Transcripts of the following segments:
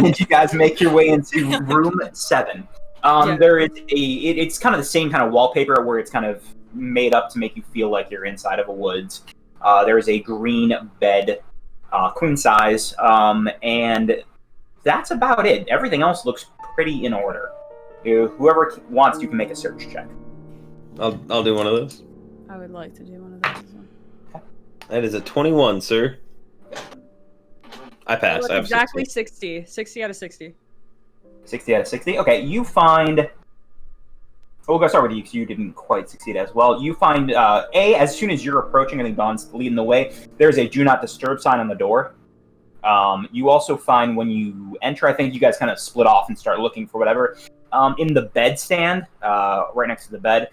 and you guys make your way into room 7. There is it's kind of the same kind of wallpaper where it's kind of made up to make you feel like you're inside of a woods. There is a green bed, queen size, and that's about it. Everything else looks pretty in order. Whoever wants, you can make a search check. I'll do one of those. I would like to do one of those as well. Okay. That is a 21, sir. I pass. I have exactly 60. 60 out of 60. 60 out of 60? Okay, you find... We'll go start with you because you didn't quite succeed as well. You find, as soon as you're approaching, I think Dawn's leading the way, there's a do not disturb sign on the door. You also find when you enter, I think you guys kind of split off and start looking for whatever. In the bed stand, right next to the bed,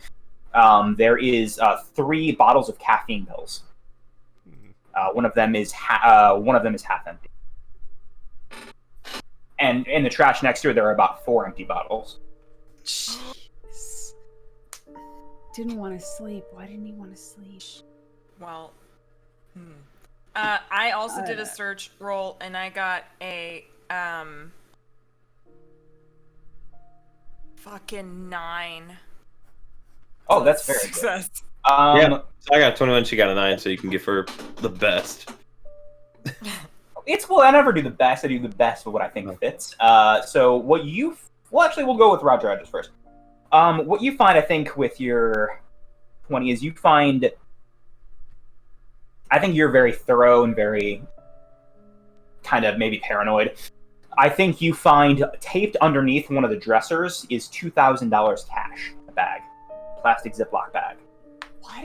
there is 3 bottles of caffeine pills. One of them is half empty. And in the trash next to it, there are about 4 empty bottles. Jeez. Didn't want to sleep. Why didn't he want to sleep? Well, I also did a search roll, and I got a fucking 9. Oh, that's very success. Good. Yeah, so I got 21. She got a 9, so you can give her the best. It's cool. I never do the best. I do the best of what I think fits. So what you... Well, actually, we'll go with Roger Rogers first. What you find, I think, with your 20 is you find... I think you're very thorough and very kind of maybe paranoid. I think you find taped underneath one of the dressers is $2,000 cash, a bag, plastic Ziploc bag.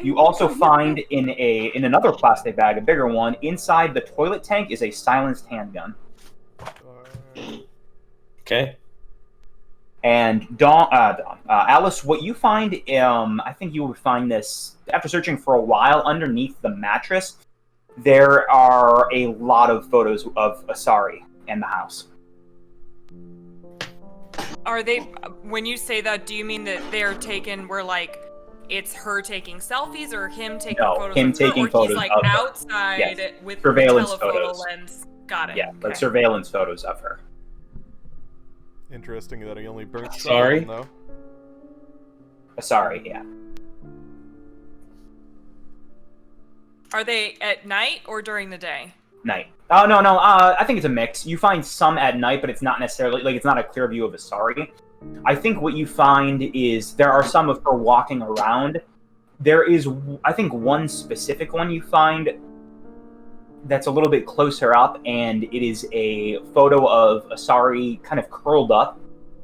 You also find in another plastic bag, a bigger one, inside the toilet tank is a silenced handgun. Okay. And Alice, what you find, I think you would find this, after searching for a while, underneath the mattress, there are a lot of photos of Asari in the house. Are they, when you say that, do you mean that they're taken where, like, it's her taking selfies or him taking photos him of taking her, or photos he's, like, of her. outside Yes. with Surveillance the telephoto photos. lens? Got it. Yeah, okay. like surveillance photos of her. Interesting that he only burnt Sorry? some of them, though. Asari, yeah. Are they at night or during the day? Night. Oh, no, I think it's a mix. You find some at night, but it's not necessarily, like, it's not a clear view of Asari. I think what you find is there are some of her walking around. There is, I think, one specific one you find that's a little bit closer up, and it is a photo of Asari kind of curled up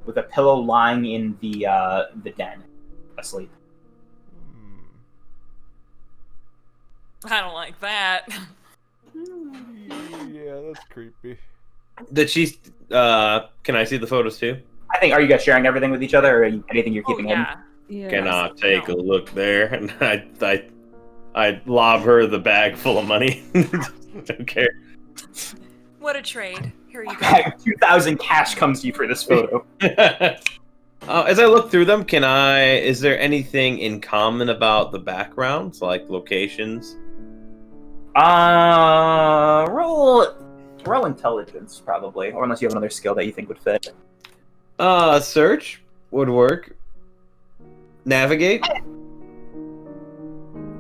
with a pillow lying in the den, asleep. I don't like that. Yeah, that's creepy. Did she? Can I see the photos too? I think, are you guys sharing everything with each other, or anything you're keeping yeah. Yeah. Can I take a look there? And I lob her the bag full of money. Don't care. What a trade. Here you go. in? 2,000 cash comes to you for this photo. As I look through them, is there anything in common about the backgrounds, like locations? Roll intelligence, probably, or unless you have another skill that you think would fit. Search would work. Navigate? How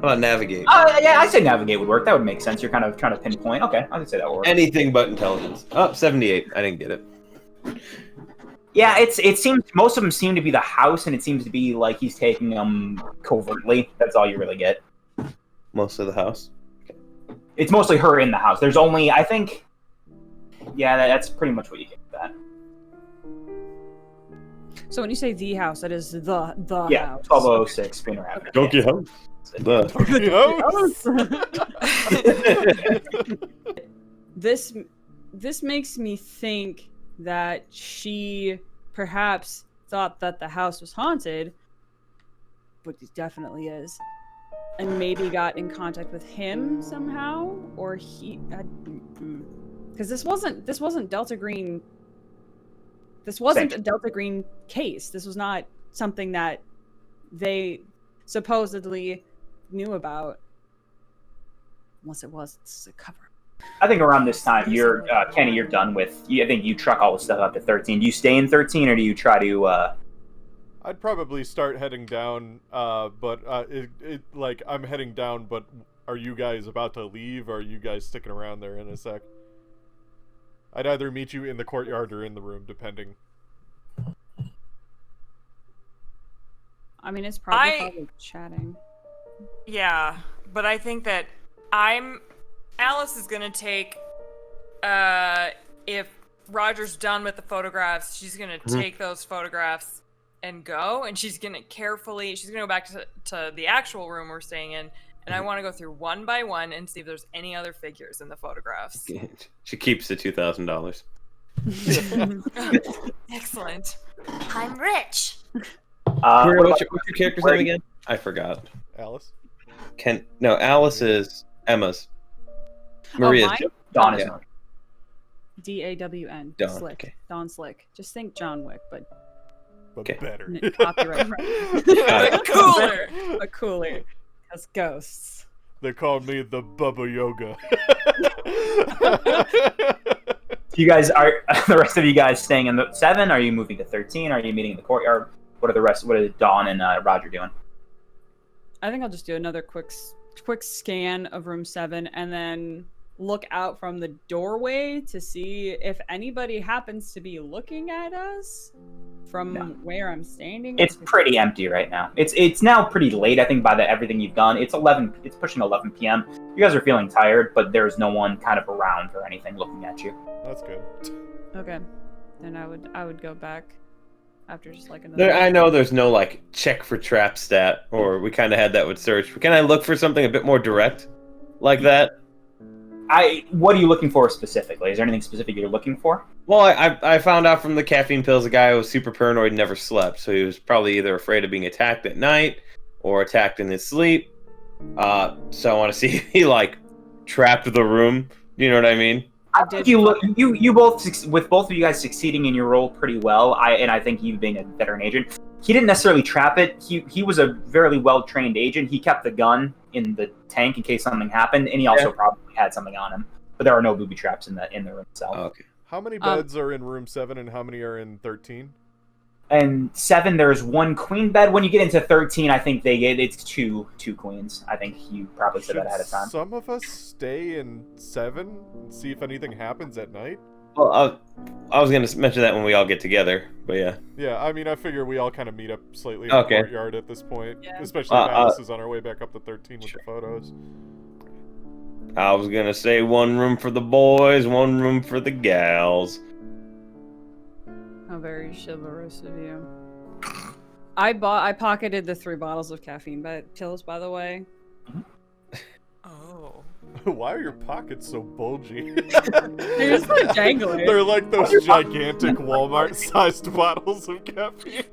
about navigate? Yeah, I'd say navigate would work. That would make sense. You're kind of trying to pinpoint. Okay, I would say that would work. Anything but intelligence. Oh, 78. I didn't get it. Yeah, it seems most of them seem to be the house, and it seems to be like he's taking them covertly. That's all you really get. Most of the house. It's mostly her in the house. There's only, I think, yeah, that's pretty much what you get with that. So when you say the house, that is the Yeah, house. 1206 Spinner Avenue. Donkey house. This makes me think that she perhaps thought that the house was haunted, which it definitely is, and maybe got in contact with him somehow, or he, because this wasn't Delta Green. This wasn't a Delta Green case. This was not something that they supposedly knew about, unless it was. It's a cover. I think around this time, you're Kenny. You're done with. I think you truck all the stuff up to 13. Do you stay in 13, or do you try to? I'd probably start heading down, but like I'm heading down. But are you guys about to leave? Or are you guys sticking around there in a sec? I'd either meet you in the courtyard or in the room, depending. I mean, it's probably chatting. Yeah, but I think that Alice is gonna take, if Roger's done with the photographs, she's gonna take those photographs and go, and she's gonna go back to the actual room we're staying in, and I want to go through one by one and see if there's any other figures in the photographs. She keeps the $2,000. Excellent. I'm rich. What's your character's name again? I forgot. Alice? Alice is Emma's. Maria's. Mine? Dawn is D-A-W-N. Dawn, Slick. okay. Dawn Slick. Just think John Wick, but But better. copyright Cooler. but cooler. As ghosts. They call me the Bubba Yoga. You guys are the rest of you guys staying in the 7? Are you moving to 13? Are you meeting in the courtyard? What are Dawn and Roger doing? I think I'll just do another quick scan of room 7 and then look out from the doorway to see if anybody happens to be looking at us from where I'm standing. It's pretty empty right now. It's now pretty late, I think, by everything you've done. It's pushing 11 p.m. You guys are feeling tired, but there's no one kind of around or anything looking at you. That's good. Okay. Then I would go back after just like another. I know there's no like check for trap stat, or we kind of had that with search. But can I look for something a bit more direct like that? What are you looking for specifically? Is there anything specific you're looking for? Well, I found out from the caffeine pills, the guy was super paranoid and never slept. So he was probably either afraid of being attacked at night or attacked in his sleep. So I want to see if he, like, trapped the room. You know what I mean? I think you both, with both of you guys succeeding in your role pretty well, I think you being a veteran agent, he didn't necessarily trap it. He was a very well-trained agent. He kept the gun in the tank in case something happened, and he also probably had something on him. But there are no booby traps in the room itself. Oh, okay. How many beds are in room 7 and how many are in 13? And 7, there's one queen bed. When you get into 13, I think it's two queens. I think you probably said that ahead of time. Some of us stay in 7 and see if anything happens at night. Well, I was going to mention that when we all get together, but yeah. Yeah, I mean, I figure we all kind of meet up slightly in the courtyard at this point. Yeah. Especially if Alice is on our way back up to 13 with the photos. I was going to say one room for the boys, one room for the gals. How very chivalrous of you. I pocketed the 3 bottles of caffeine pills, by the way. Oh. Why are your pockets so bulgy? They're just like dangling. They're like those gigantic Walmart-sized bottles of caffeine.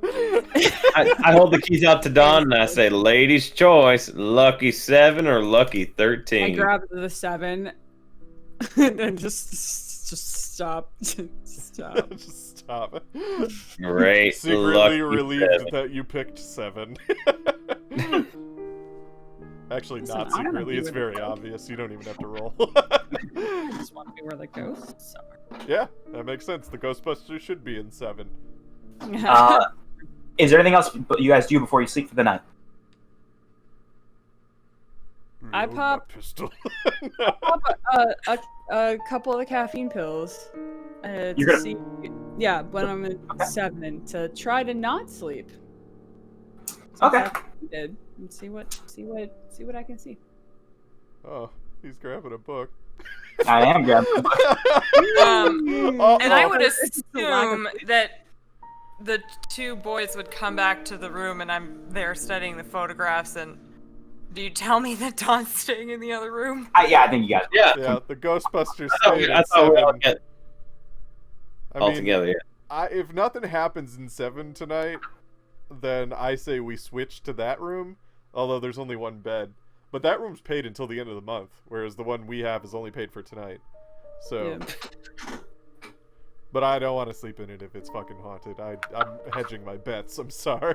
I hold the keys out to Dawn and I say, ladies' choice, lucky 7 or lucky 13. I grabbed the 7 and just stop. Stop. Just stop. Great. Secretly relieved that you picked 7. Actually, Listen, not I don't know secretly. if you It's would very have obvious. You don't even have to roll. I just want to be where the ghosts are. Yeah, that makes sense. The Ghostbusters should be in 7. Is there anything else you guys do before you sleep for the night? I Reload pop- my pistol. a couple of the caffeine pills. You're To gonna- see, yeah, when I'm at 7 to try to not sleep. Okay. Did and see what I can see. Oh, he's grabbing a book. I am grabbing. And I would It's the lack of- assume that the 2 boys would come back to the room and I'm there studying the photographs, and do you tell me that Dawn's staying in the other room? I think you guys. Yeah. Yeah, the Ghostbusters I stayed thought at we all 7. get I all mean, together, yeah. if nothing happens in 7 tonight, then I say we switch to that room, although there's only 1 bed. But that room's paid until the end of the month, whereas the one we have is only paid for tonight. So, Yeah. But I don't want to sleep in it if it's fucking haunted. I'm hedging my bets. I'm sorry.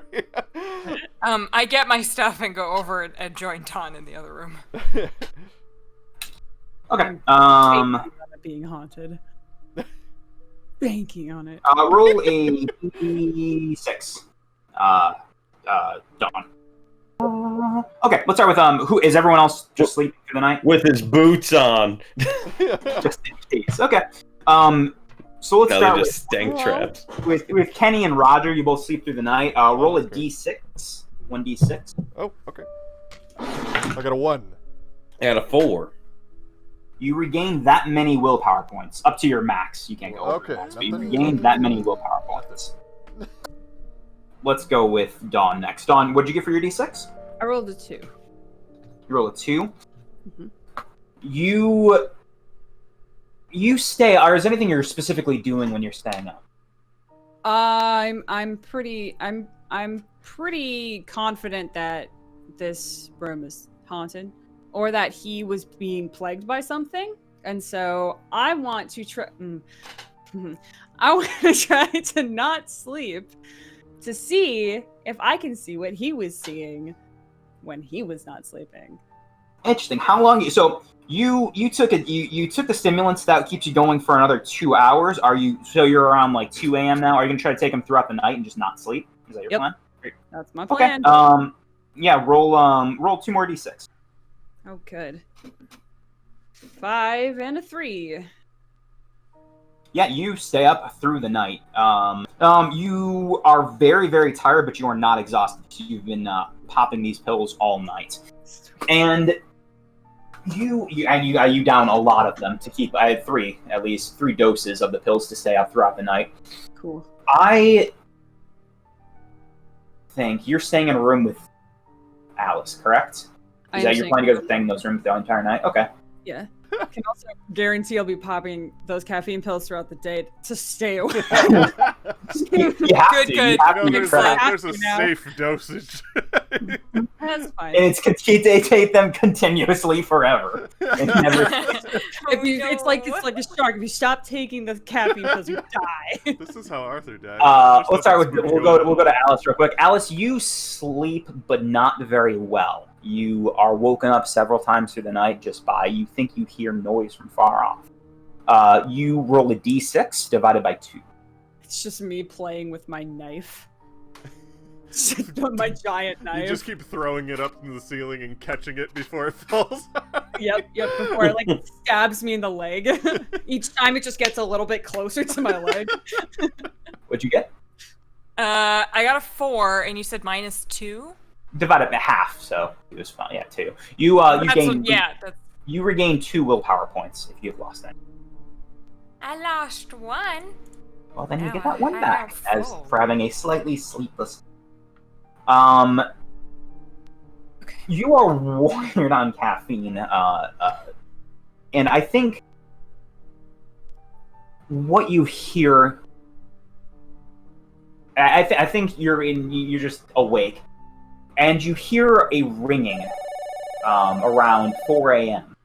I get my stuff and go over and join Dawn in the other room. Okay. Banking on it being haunted. Banking on it. Roll a d6. Dawn. Okay, let's start with who is everyone else just sleeping for the night? With his boots on. Just in case. Okay. So let's No, start they're just stank traps. with Kenny and Roger. You both sleep through the night. Roll a Okay. d6. 1d6. Oh, okay. I got a 1. I got a 4. You regain that many willpower points. Up to your max. You can't go over Okay, your max, but you nothing- regain that many willpower points. Let's go with Dawn next. Dawn, what'd you get for your d6? I rolled a 2. You roll a 2. Mhm. You stay. Or is there anything you're specifically doing when you're staying up? I'm pretty confident that this room is haunted, or that he was being plagued by something, and so I want to try. I want to try to not sleep to see if I can see what he was seeing when he was not sleeping. Interesting. How long? So you took the stimulants that keeps you going for another 2 hours. So you're around like 2 a.m. now. Are you gonna try to take them throughout the night and just not sleep? Is that your Yep. plan? That's my Okay. plan. Yeah. Roll 2 more d6. Oh, good. 5 and a 3. Yeah, you stay up through the night. You are very, very tired, but you are not exhausted. You've been popping these pills all night, and you down a lot of them to keep. I had at least three doses of the pills to stay up throughout the night. Cool. I think you're staying in a room with Alice, correct? I Is that am your staying plan in to a go room. staying in those rooms the entire night? Okay. Yeah. I can also guarantee I'll be popping those caffeine pills throughout the day to stay awake. You have Good, to. good. You have You know, to be there's tracked. a Now. safe dosage. That's fine. And they take them continuously forever. It never. It's like a shark. If you stop taking the caffeine pills, you die. This is how Arthur died. Let's start with we'll go to Alice real quick. Alice, you sleep, but not very well. You are woken up several times through the night just by you think you hear noise from far off. You roll a d6 divided by 2. It's just me playing with my knife. My giant You knife. just keep throwing it up in the ceiling and catching it before it falls. Yep. Before it stabs me in the leg. Each time it just gets a little bit closer to my leg. What'd you get? I got a 4, and you said -2. Divided by half, so it was fine. Yeah, 2. You gain. That's... You regain 2 willpower points if you've lost any. I lost 1. Well, then you Now get that I 1 back have as 4. for having a slightly sleepless. Okay. You are wired on caffeine, and I think what you hear. I think you're just awake, and you hear a ringing around 4 a.m.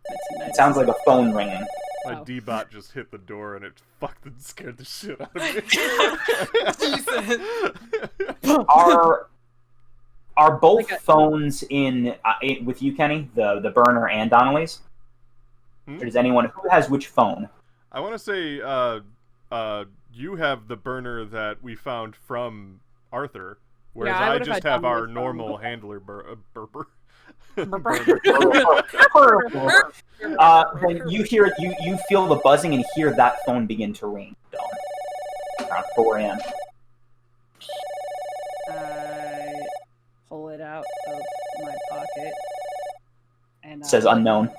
That's nice. It sounds like a phone ringing. My Oh. D-bot just hit the door and it fucking scared the shit out of me. Jesus. Are both Like a- phones in with you, Kenny? The burner and Donnelly's? Hmm? Or does anyone who has which phone? I want to say, you have the burner that we found from Arthur, whereas Yeah, I I would've just had have our Donnelly's phone. normal handler burper. Then you hear you feel the buzzing and hear that phone begin to ring. Dawn. Around 4 a.m. I pull it out of my pocket and It says unknown.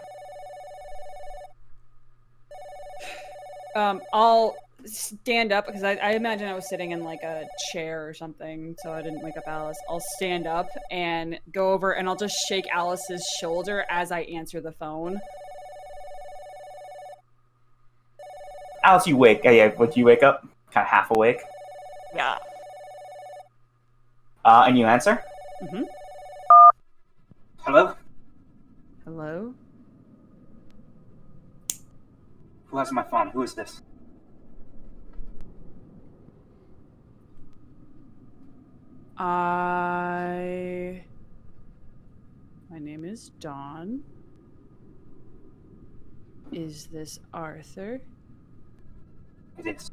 I'll stand up because I imagine I was sitting in like a chair or something, so I didn't wake up Alice. I'll stand up and go over and I'll just shake Alice's shoulder as I answer the phone. Alice, you wake. Would you wake up? Kind of half awake. Yeah. And you answer. Mm-hmm. Hello. Hello? Who has my phone? Who is this? My name is Dawn. Is this Arthur? It is.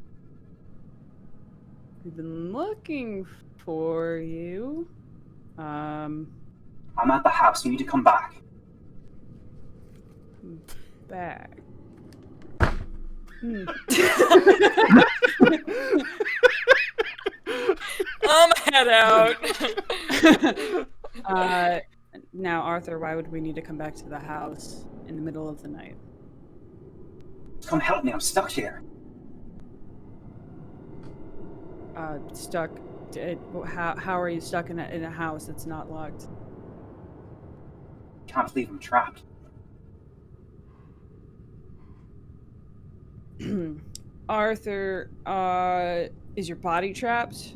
We've been looking for you. I'm at the house. You need to come back. Back. Head out. Now, Arthur, why would we need to come back to the house in the middle of the night? Come help me. I'm stuck here. Stuck. How are you stuck in a house that's not locked? Can't believe I'm trapped. Arthur, is your body trapped?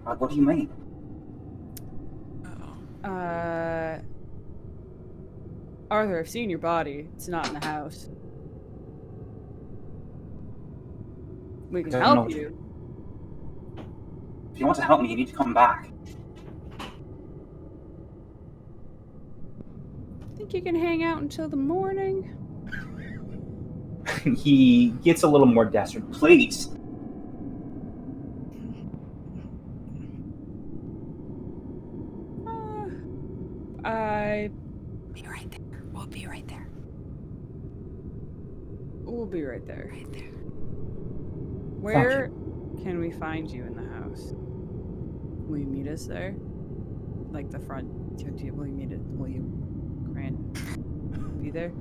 What do you mean? Arthur, I've seen your body. It's not in the house. We can help you. If you want to help me, you need to come back. Think you can hang out until the morning? He gets a little more desperate. Please. Be right there. We'll be right there. We'll be right there. Right there. Where can we find you in the house? Will you meet us there? Like the front? Will you meet it? Will you, Grant, be there?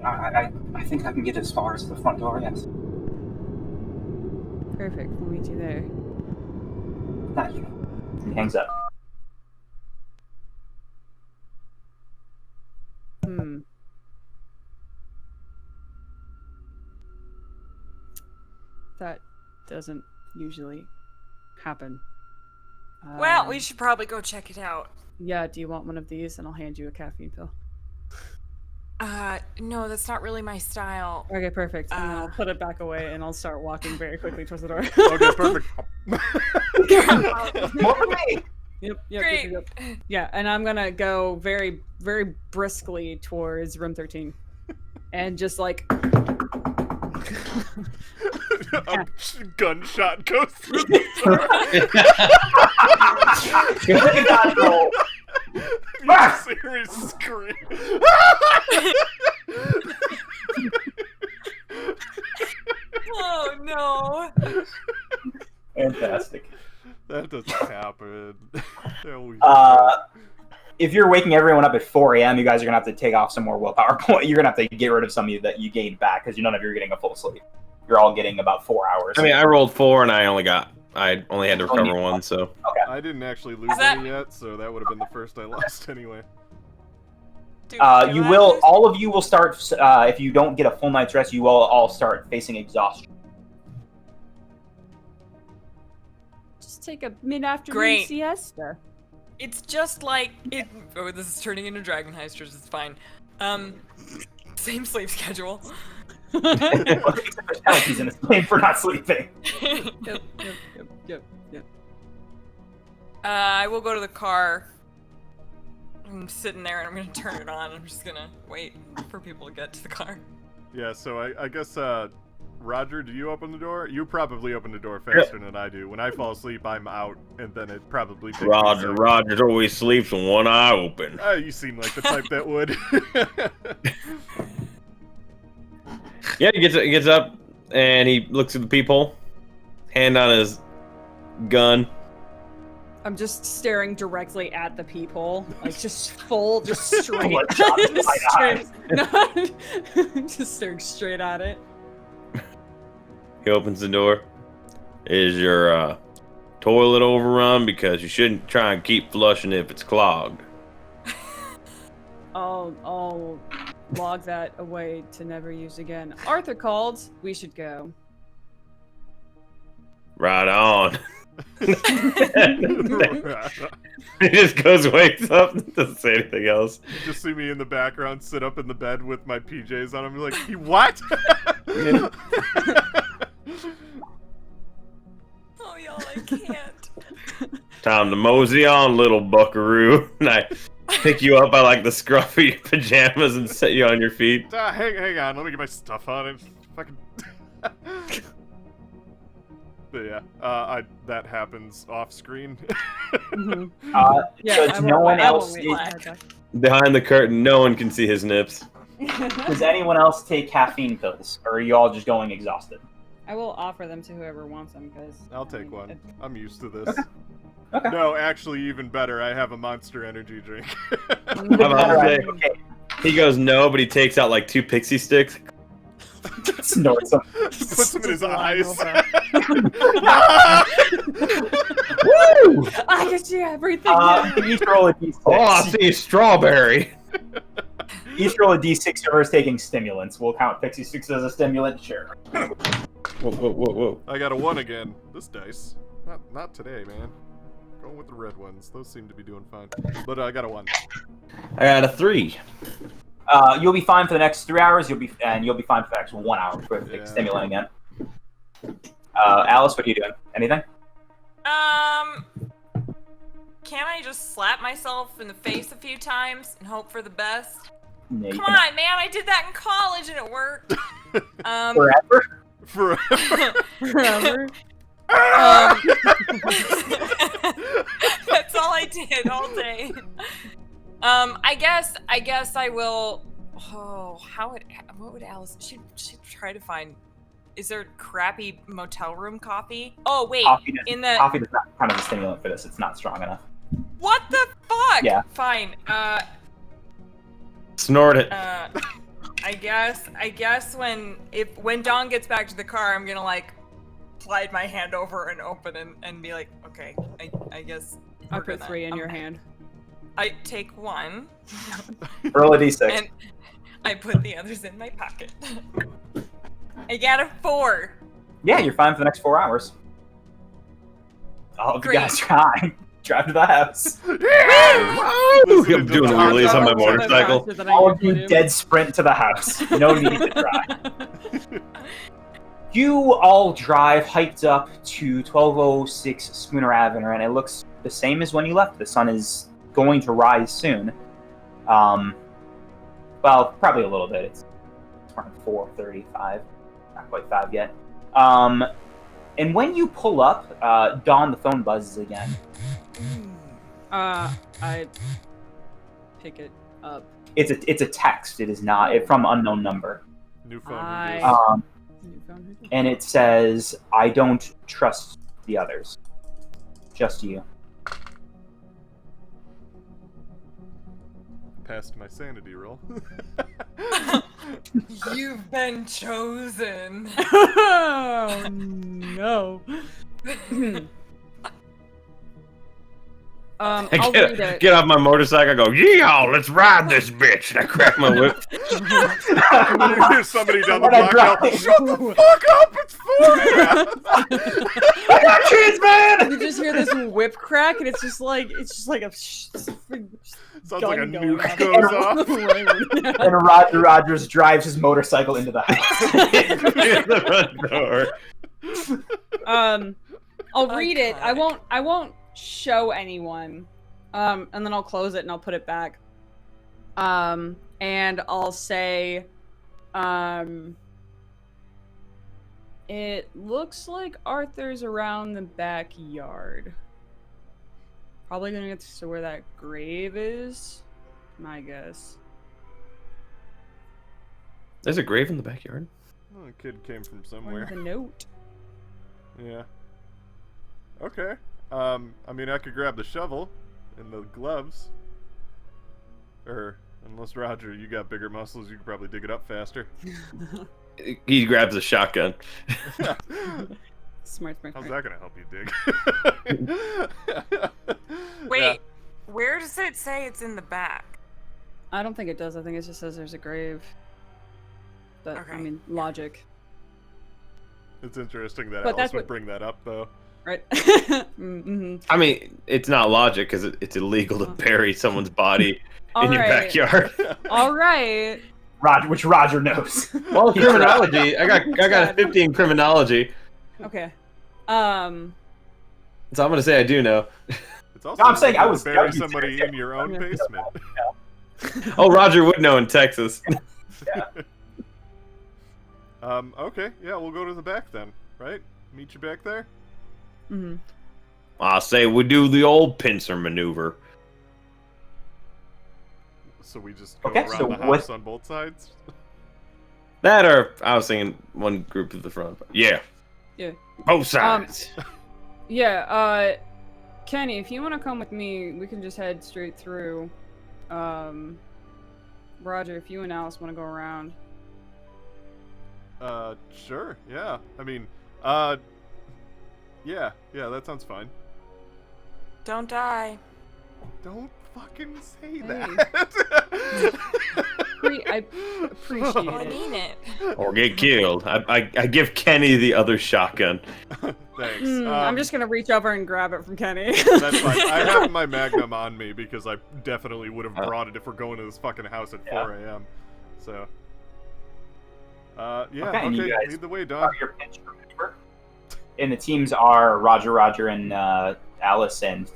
I think I can get as far as the front door, yes. Perfect. We'll meet you there. Thank you. He hangs up. That doesn't usually happen. Well, we should probably go check it out. Yeah, do you want one of these? And I'll hand you a caffeine pill. No, that's not really my style. Okay, perfect. And then I'll put it back away and I'll start walking very quickly towards the door. Okay, perfect. More for me! Yep, Great. yep. Yeah, and I'm gonna go very, very briskly towards room 13. And just like... A gunshot goes through the door. You serious scream. Oh no! Fantastic. That doesn't happen. If you're waking everyone up at 4 a.m., you guys are going to have to take off some more willpower point. You're going to have to get rid of some of you that you gained back because none of you are getting a full sleep. You're all getting about 4 hours. I mean, I rolled 4 and I only had to recover 1, so. Okay. I didn't actually lose any yet, so that would have been the first I lost anyway. Dude, all of you will start, if you don't get a full night's rest, you will all start facing exhaustion. Just take a mid-afternoon Great. siesta. It's just like it. Oh, this is turning into Dragon Heisters. It's fine. Same sleep schedule. He's in his plane for not sleeping. Yep. I will go to the car. I'm sitting there and I'm gonna turn it on. I'm just gonna wait for people to get to the car. Yeah, so I guess, Roger, do you open the door? You probably open the door faster than I do. When I fall asleep, I'm out, and then it probably takes me a second. Roger always sleeps with one eye open. You seem like the type that would. Yeah, he gets up and he looks at the peephole, hand on his gun. I'm just staring directly at the peephole, like just straight. Bloodshot in my eyes. Just staring straight at it. He opens the door. Is your toilet overrun? Because you shouldn't try and keep flushing if it's clogged. I'll log that away to never use again. Arthur called. We should go. Right on. He just goes, wakes up, doesn't say anything else. You just see me in the background, sit up in the bed with my PJs on. I'm like, what? Oh, y'all, I can't. Time to mosey on, little buckaroo. And I pick you up by like the scruff of your pajamas and set you on your feet. Hang on, let me get my stuff on and fucking. But yeah, that happens off screen. Does no one else? Behind the curtain, no one can see his nips. Does anyone else take caffeine pills, or are you all just going exhausted? I will offer them to whoever wants them because I'll take one. I'm used to this. Okay. No, actually, even better. I have a Monster Energy drink. I'm about to say, Okay. he goes no, but he takes out like 2 pixie sticks. Snorts them. Puts them in his eyes. Woo! I can see everything. Each roll a d6. Oh, I see strawberry. Each roll a d6. Whoever's taking stimulants. We'll count pixie sticks as a stimulant. Sure. Whoa. I got a 1 again. This dice. Not today, man. Going with the red ones. Those seem to be doing fine. But I got a 1. I got a 3. You'll be fine for the next 3 hours. You'll be fine for the next 1 hour before you take stimulant again. Alice, what are you doing? Anything? Can I just slap myself in the face a few times and hope for the best? No, you Come cannot. on, man! I did that in college and it worked. Forever? Forever. That's all I did all day. I guess I will. Oh, what would Alice? She'd try to find. Is there crappy motel room coffee? Oh wait, Coffee does not count as a stimulant for this. It's not strong enough. What the fuck? Yeah. Fine. Snort it. I guess when Dawn gets back to the car, I'm gonna like slide my hand over and open and be like, okay, I guess. I put 3 in your hand. I take 1. Roll a d6. And I put the others in my pocket. I got a 4. Yeah, you're fine for the next 4 hours. All of you guys drive to the house. I'm doing wheelies on my motorcycle. All of you dead sprint to the house. No need to drive. You all drive hyped up to 1206 Schooner Avenue, and it looks the same as when you left. The sun is going to rise soon. Well, probably a little bit. It's around 4:35. Not quite 5 yet. And when you pull up, Dawn, the phone buzzes again. I pick it up. It's a text. It is not. It's from unknown number. New phone. And it says, "I don't trust the others. Just you." Passed my sanity roll. You've been chosen. Oh no. I'll read it. Get off my motorcycle. I go, yeehaw, let's ride this bitch. And I crack my whip. There's somebody down the block now. Shut the fuck up! It's 4 a.m. I got kids, man. You just hear this whip crack, and it's just like a Sounds like a gun going nuke off. goes off. And Roger Rogers drives his motorcycle into the house. The front door. I'll read it. I won't show anyone. And then I'll close it and I'll put it back. And I'll say, it looks like Arthur's around the backyard. Probably gonna get to where that grave is, my guess. There's a grave in the backyard. Oh, the kid came from Where's somewhere. the note? Yeah. Okay. I mean, I could grab the shovel and the gloves. Unless, Roger, you got bigger muscles, you could probably dig it up faster. He grabs a shotgun. Smart. How's that gonna help you dig? Wait, where does it say it's in the back? I don't think it does. I think it just says there's a grave. But, Okay. I mean, logic. It's interesting that But Alice that's would what- bring that up, though. Right? Mm-hmm. I mean, it's not logic because it's illegal to bury someone's body in your Alright. backyard. All right. Which Roger knows. Well, criminology. I got a 50 in criminology, Okay. so I'm gonna say I do know. It's It's also I'm saying I illegal was to bury joking. somebody in your own basement. Oh, Roger would know in Texas. Okay, yeah, we'll go to the back then, right? Meet you back there? Mm-hmm. I say we do the old pincer maneuver. So we just go Okay, around so the what- house on both sides? That or I was thinking one group to the front. Yeah. Yeah. Both sides. Yeah, Kenny, if you want to come with me, we can just head straight through. Roger, if you and Alice want to go around. Sure, yeah. I mean, yeah, that sounds fine. Don't die. Don't fucking say Hey. that. I appreciate I it. mean it. Or get killed. I give Kenny the other shotgun. Thanks. I'm just gonna reach over and grab it from Kenny. That's fine. I have my Magnum on me because I definitely would have brought it if we're going to this fucking house at 4 a.m. So, yeah, Okay, and you guys lead the way, Don. Are your pinch maneuver. And the teams are Roger, and Alice, and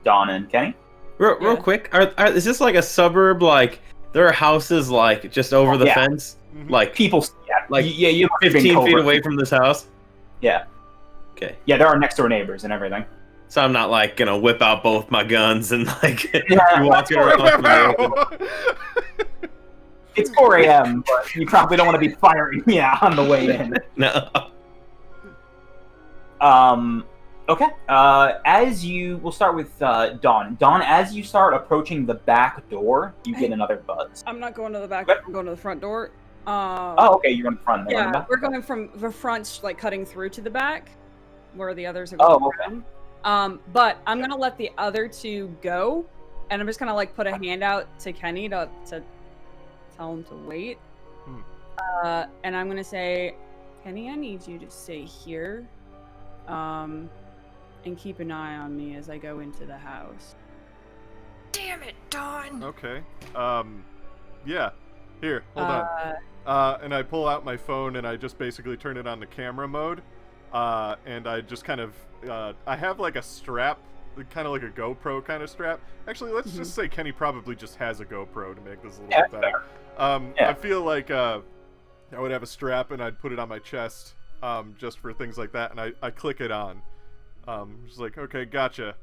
Dawn and Kenny. Real Yeah. quick, is this like a suburb? Like there are houses like just over the Yeah. fence, Mhm. like People, Like, yeah, you might have been 15 feet covert. away from this house. Yeah, Okay, yeah, there are next door neighbors and everything. so I'm not like gonna whip out both my guns and like Yeah, you walking around. It's 4 a.m., but you probably don't want to be firing, on the way in. No. Okay. We'll start with Dawn. Dawn, as you start approaching the back door, you get another buzz. I'm not going to the back. What? I'm going to the front door. Oh, okay, you're in front. Then Yeah, back. we're going from the front, like cutting through to the back, where the others are Oh, going okay. around. But I'm gonna let the other two go, and I'm just gonna like put a hand out to Kenny to tell him to wait. And I'm gonna say, Kenny, I need you to stay here, and keep an eye on me as I go into the house. Damn it, Dawn. Okay. Yeah. Here, hold on. And I pull out my phone and I just basically turn it on the camera mode. And I just kind of, I have like a strap, kind of like a GoPro kind of strap. Actually, let's just say Kenny probably just has a GoPro to make this a little bit better. I feel like I would have a strap and I'd put it on my chest, just for things like that. And I click it on. Just like, okay, gotcha.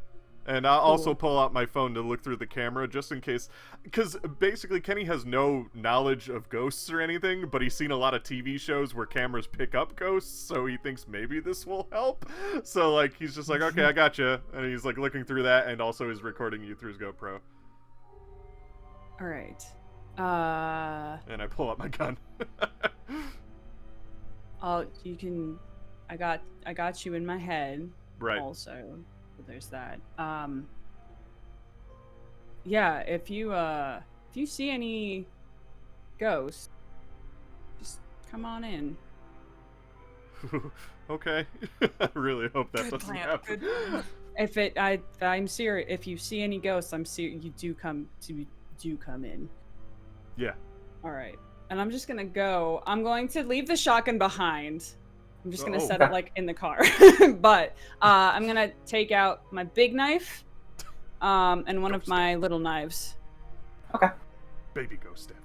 And I'll also pull out my phone to look through the camera just in case, because basically Kenny has no knowledge of ghosts or anything, but he's seen a lot of TV shows where cameras pick up ghosts, so he thinks maybe this will help. So like he's just like, okay, I gotcha, and he's like looking through that, and also is recording you through his GoPro. All right. And I pull out my gun. You can. I got you in my head. Right. Also, so there's that. Yeah. If you see any ghosts, just come on in. Okay. I really hope that Good doesn't plan. happen. Good. I'm serious. If you see any ghosts, I'm serious. You do come in. Yeah. All right. And I'm just gonna go. I'm going to leave the shotgun behind. I'm just gonna Oh. set it like in the car. But I'm gonna take out my big knife, and one of my little knives. Baby ghost stab.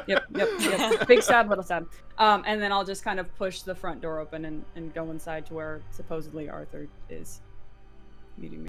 Yep. Big stab, little stab. And then I'll just kind of push the front door open and go inside to where supposedly Arthur is meeting me.